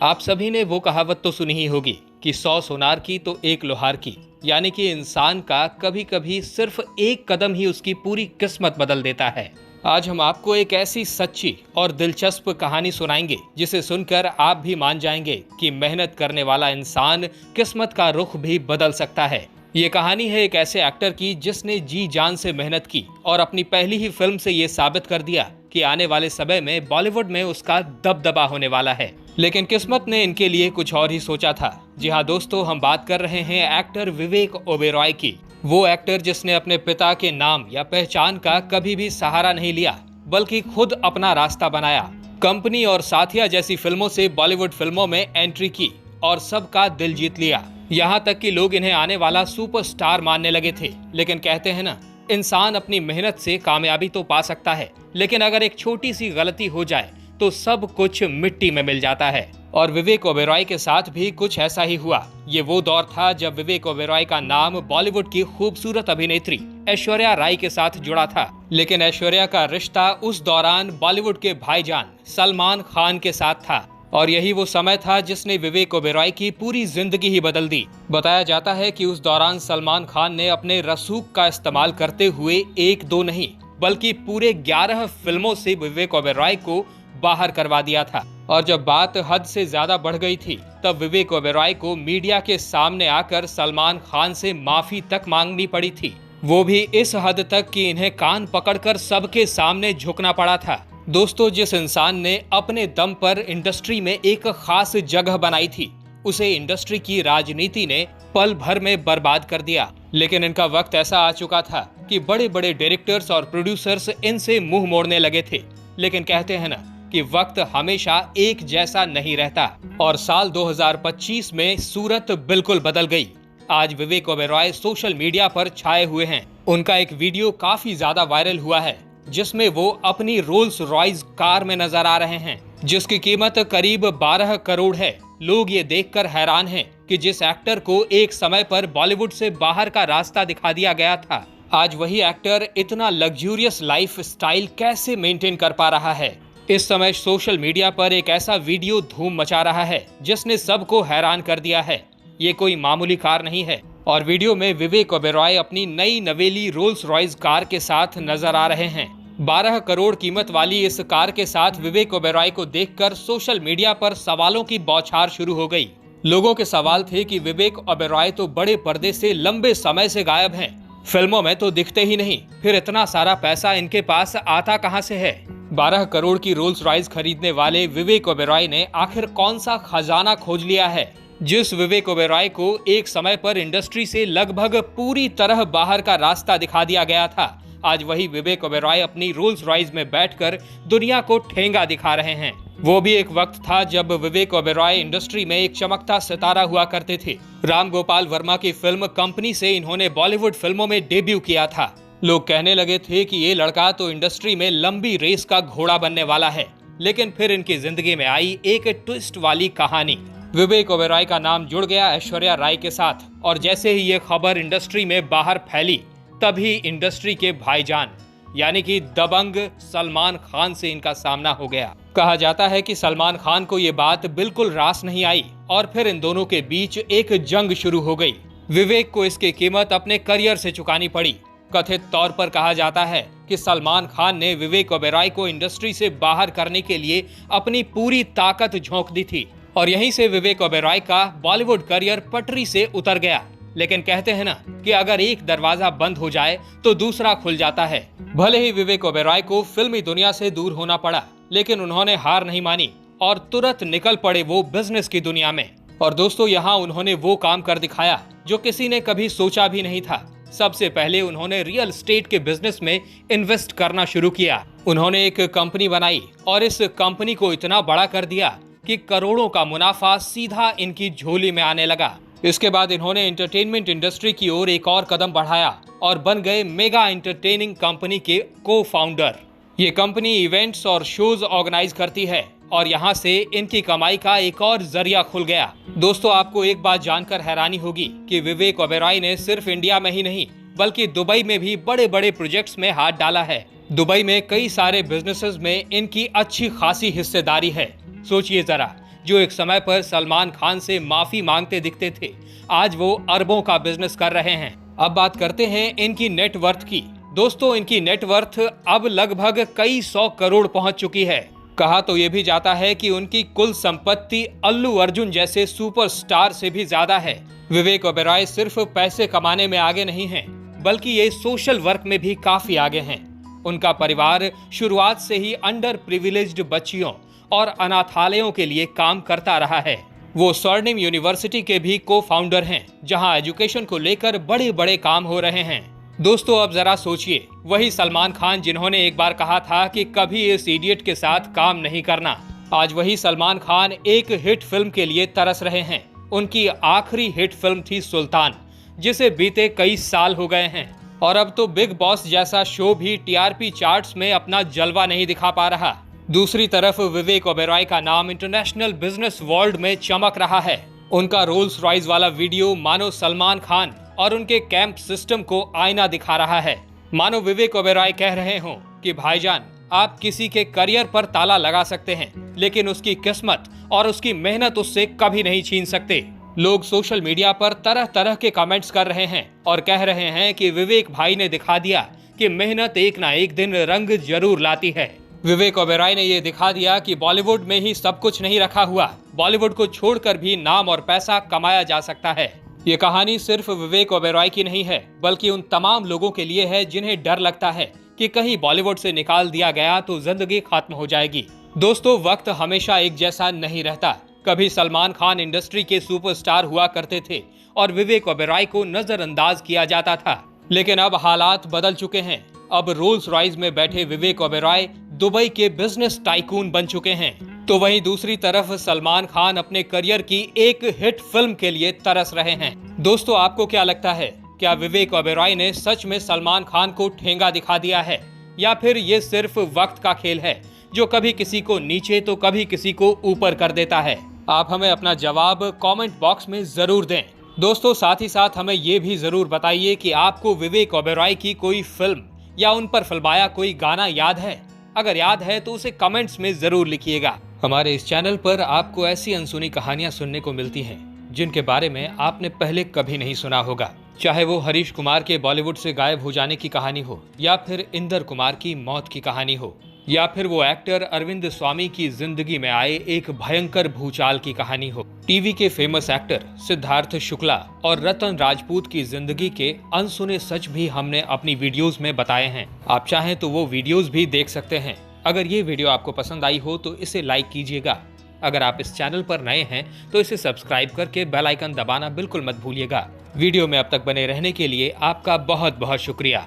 आप सभी ने वो कहावत तो सुनी ही होगी कि 100 सोनार की तो एक लोहार की। यानी कि इंसान का कभी कभी सिर्फ एक कदम ही उसकी पूरी किस्मत बदल देता है। आज हम आपको एक ऐसी सच्ची और दिलचस्प कहानी सुनाएंगे जिसे सुनकर आप भी मान जाएंगे कि मेहनत करने वाला इंसान किस्मत का रुख भी बदल सकता है। ये कहानी है एक ऐसे एक्टर की जिसने जी जान से मेहनत की और अपनी पहली ही फिल्म से ये साबित कर दिया कि आने वाले समय में बॉलीवुड में उसका दबदबा होने वाला है। लेकिन किस्मत ने इनके लिए कुछ और ही सोचा था। जी हाँ दोस्तों, हम बात कर रहे हैं एक्टर विवेक ओबेरॉय की। वो एक्टर जिसने अपने पिता के नाम या पहचान का कभी भी सहारा नहीं लिया, बल्कि खुद अपना रास्ता बनाया। कंपनी और साथिया जैसी फिल्मों से बॉलीवुड फिल्मों में एंट्री की और सबका दिल जीत लिया। यहाँ तक कि लोग इन्हें आने वाला सुपरस्टार मानने लगे थे। लेकिन कहते हैं ना, इंसान अपनी मेहनत से कामयाबी तो पा सकता है, लेकिन अगर एक छोटी सी गलती हो जाए तो सब कुछ मिट्टी में मिल जाता है। और विवेक ओबेरॉय के साथ भी कुछ ऐसा ही हुआ। ये वो दौर था जब विवेक ओबेरॉय का नाम बॉलीवुड की खूबसूरत अभिनेत्री ऐश्वर्या राय के साथ जुड़ा था। लेकिन ऐश्वर्या का रिश्ता उस दौरान बॉलीवुड के भाईजान सलमान खान के साथ था। और यही वो समय था जिसने विवेक ओबेरॉय की पूरी जिंदगी ही बदल दी। बताया जाता है कि उस दौरान सलमान खान ने अपने रसूख का इस्तेमाल करते हुए एक दो नहीं बल्कि पूरे 11 फिल्मों से विवेक ओबेरॉय को बाहर करवा दिया था। और जब बात हद से ज्यादा बढ़ गई थी तब विवेक ओबेरॉय को मीडिया के सामने आकर सलमान खान से माफी तक मांगनी पड़ी थी। वो भी इस हद तक कि इन्हें कान पकड़कर सबके सामने झुकना पड़ा था। दोस्तों, जिस इंसान ने अपने दम पर इंडस्ट्री में एक खास जगह बनाई थी, उसे इंडस्ट्री की राजनीति ने पल भर में बर्बाद कर दिया। लेकिन इनका वक्त ऐसा आ चुका था कि बड़े बड़े डायरेक्टर्स और प्रोड्यूसर्स इनसे मुंह मोड़ने लगे थे। लेकिन कहते हैं ना कि वक्त हमेशा एक जैसा नहीं रहता। और साल 2025 में सूरत बिल्कुल बदल गई। आज विवेक ओबेरॉय सोशल मीडिया पर छाए हुए हैं। उनका एक वीडियो काफी ज्यादा वायरल हुआ है जिसमें वो अपनी रोल्स रॉयस कार में नजर आ रहे हैं, जिसकी कीमत करीब 12 करोड़ है। लोग ये देखकर हैरान हैं कि जिस एक्टर को एक समय पर बॉलीवुड से बाहर का रास्ता दिखा दिया गया था, आज वही एक्टर इतना लग्जूरियस लाइफ स्टाइल कैसे मेंटेन कर पा रहा है। इस समय सोशल मीडिया पर एक ऐसा वीडियो धूम मचा रहा है जिसने सबको हैरान कर दिया है। ये कोई मामूली कार नहीं है और वीडियो में विवेक ओबेरॉय अपनी नई नवेली रोल्स रॉयस कार के साथ नजर आ रहे हैं। 12 करोड़ कीमत वाली इस कार के साथ विवेक ओबेरॉय को देखकर सोशल मीडिया पर सवालों की बौछार शुरू हो गई। लोगों के सवाल थे कि विवेक ओबेरॉय तो बड़े पर्दे से लंबे समय से गायब हैं, फिल्मों में तो दिखते ही नहीं, फिर इतना सारा पैसा इनके पास आता कहां से है। 12 करोड़ की रोल्स रॉयस खरीदने वाले विवेक ओबेरॉय ने आखिर कौन सा खजाना खोज लिया है। जिस विवेक ओबेरॉय को एक समय पर इंडस्ट्री से लगभग पूरी तरह बाहर का रास्ता दिखा दिया गया था, आज वही विवेक ओबेरॉय अपनी रोल्स रॉयस में बैठकर दुनिया को ठेंगा दिखा रहे हैं। वो भी एक वक्त था जब विवेक ओबेरॉय इंडस्ट्री में एक चमकता सितारा हुआ करते थे। राम गोपाल वर्मा की फिल्म कंपनी से इन्होंने बॉलीवुड फिल्मों में डेब्यू किया था। लोग कहने लगे थे कि ये लड़का तो इंडस्ट्री में लंबी रेस का घोड़ा बनने वाला है। लेकिन फिर इनकी जिंदगी में आई एक ट्विस्ट वाली कहानी। विवेक ओबेरॉय का नाम जुड़ गया ऐश्वर्या राय के साथ और जैसे ही ये खबर इंडस्ट्री में बाहर फैली, तभी इंडस्ट्री के भाईजान यानी कि दबंग सलमान खान से इनका सामना हो गया। कहा जाता है कि सलमान खान को ये बात बिल्कुल रास नहीं आई और फिर इन दोनों के बीच एक जंग शुरू हो गई। विवेक को इसकी कीमत अपने करियर से चुकानी पड़ी। कथित तौर पर कहा जाता है कि सलमान खान ने विवेक ओबेरॉय को इंडस्ट्री से बाहर करने के लिए अपनी पूरी ताकत झोंक दी थी और यहीं से विवेक ओबेरॉय का बॉलीवुड करियर पटरी से उतर गया। लेकिन कहते हैं ना कि अगर एक दरवाजा बंद हो जाए तो दूसरा खुल जाता है। भले ही विवेक ओबेरॉय को फिल्मी दुनिया से दूर होना पड़ा, लेकिन उन्होंने हार नहीं मानी और तुरंत निकल पड़े वो बिजनेस की दुनिया में। और दोस्तों, यहाँ उन्होंने वो काम कर दिखाया जो किसी ने कभी सोचा भी नहीं था। सबसे पहले उन्होंने रियल एस्टेट के बिजनेस में इन्वेस्ट करना शुरू किया। उन्होंने एक कंपनी बनाई और इस कंपनी को इतना बड़ा कर दिया कि करोड़ों का मुनाफा सीधा इनकी झोली में आने लगा। इसके बाद इन्होंने एंटरटेनमेंट इंडस्ट्री की ओर एक और कदम बढ़ाया और बन गए मेगा एंटरटेनिंग कंपनी के को फाउंडर। ये कंपनी इवेंट्स और शोज ऑर्गेनाइज करती है और यहाँ से इनकी कमाई का एक और जरिया खुल गया। दोस्तों, आपको एक बात जानकर हैरानी होगी कि विवेक ओबेरॉय ने सिर्फ इंडिया में ही नहीं बल्कि दुबई में भी बड़े बड़े प्रोजेक्ट्स में हाथ डाला है। दुबई में कई सारे बिजनेसेस में इनकी अच्छी खासी हिस्सेदारी है। सोचिए जरा, जो एक समय पर सलमान खान से माफी मांगते दिखते थे, आज वो अरबों का बिजनेस कर रहे हैं। अब बात करते हैं इनकी नेटवर्थ की। दोस्तों, इनकी नेटवर्थ अब लगभग कई 100 करोड़ पहुंच चुकी है। कहा तो ये भी जाता है कि उनकी कुल संपत्ति अल्लू अर्जुन जैसे सुपरस्टार से भी ज्यादा है। विवेक ओबेरॉय सिर्फ पैसे कमाने में आगे नहीं हैं, बल्कि ये सोशल वर्क में भी काफी आगे हैं। उनका परिवार शुरुआत से ही अंडर प्रिविलेज्ड बच्चियों और अनाथालयों के लिए काम करता रहा है। वो स्वर्णिम यूनिवर्सिटी के भी को फाउंडर हैं, जहां एजुकेशन को लेकर बड़े बड़े काम हो रहे हैं। दोस्तों, अब जरा सोचिए, वही सलमान खान जिन्होंने एक बार कहा था कि कभी इस इडियट के साथ काम नहीं करना, आज वही सलमान खान एक हिट फिल्म के लिए तरस रहे हैं। उनकी आखिरी हिट फिल्म थी सुल्तान, जिसे बीते कई साल हो गए हैं, और अब तो बिग बॉस जैसा शो भी टीआरपी चार्ट्स में अपना जलवा नहीं दिखा पा रहा। दूसरी तरफ विवेक ओबेरॉय का नाम इंटरनेशनल बिजनेस वर्ल्ड में चमक रहा है। उनका रोल्स रॉयस वाला वीडियो मानो सलमान खान और उनके कैंप सिस्टम को आईना दिखा रहा है। मानो विवेक ओबेरॉय कह रहे हों कि भाईजान, आप किसी के करियर पर ताला लगा सकते हैं, लेकिन उसकी किस्मत और उसकी मेहनत उससे कभी नहीं छीन सकते। लोग सोशल मीडिया पर तरह तरह के कमेंट्स कर रहे हैं और कह रहे हैं कि विवेक भाई ने दिखा दिया कि मेहनत एक ना एक दिन रंग जरूर लाती है। विवेक ओबेरॉय ने ये दिखा दिया कि बॉलीवुड में ही सब कुछ नहीं रखा हुआ, बॉलीवुड को छोड़कर भी नाम और पैसा कमाया जा सकता है। ये कहानी सिर्फ विवेक ओबेरॉय की नहीं है, बल्कि उन तमाम लोगों के लिए है जिन्हें डर लगता है कि कहीं बॉलीवुड से निकाल दिया गया तो जिंदगी खत्म हो जाएगी। दोस्तों, वक्त हमेशा एक जैसा नहीं रहता। कभी सलमान खान इंडस्ट्री के सुपरस्टार हुआ करते थे और विवेक ओबेरॉय को नजरअंदाज किया जाता था, लेकिन अब हालात बदल चुके हैं। अब रोल्स रॉयस में बैठे विवेक ओबेरॉय दुबई के बिजनेस टाइकून बन चुके हैं, तो वहीं दूसरी तरफ सलमान खान अपने करियर की एक हिट फिल्म के लिए तरस रहे हैं। दोस्तों, आपको क्या लगता है, क्या विवेक ओबेरॉय ने सच में सलमान खान को ठेंगा दिखा दिया है, या फिर ये सिर्फ वक्त का खेल है जो कभी किसी को नीचे तो कभी किसी को ऊपर कर देता है? आप हमें अपना जवाब कमेंट बॉक्स में जरूर दें। दोस्तों, साथ ही साथ हमें ये भी जरूर बताइए कि आपको विवेक ओबेरॉय की कोई फिल्म या उन पर फिल्माया कोई गाना याद है। अगर याद है तो उसे कमेंट्स में जरूर लिखिएगा। हमारे इस चैनल पर आपको ऐसी अनसुनी कहानियां सुनने को मिलती हैं जिनके बारे में आपने पहले कभी नहीं सुना होगा, चाहे वो हरीश कुमार के बॉलीवुड से गायब हो जाने की कहानी हो, या फिर इंदर कुमार की मौत की कहानी हो, या फिर वो एक्टर अरविंद स्वामी की जिंदगी में आए एक भयंकर भूचाल की कहानी हो, टीवी के फेमस एक्टर सिद्धार्थ शुक्ला और रतन राजपूत की जिंदगी के अनसुने सच भी हमने अपनी वीडियोस में बताए हैं। आप चाहें तो वो वीडियोस भी देख सकते हैं। अगर ये वीडियो आपको पसंद आई हो तो इसे लाइक कीजिएगा। अगर आप इस चैनल पर नए हैं तो इसे सब्सक्राइब करके बेल आइकन दबाना बिल्कुल मत भूलिएगा। वीडियो में अब तक बने रहने के लिए आपका बहुत बहुत शुक्रिया।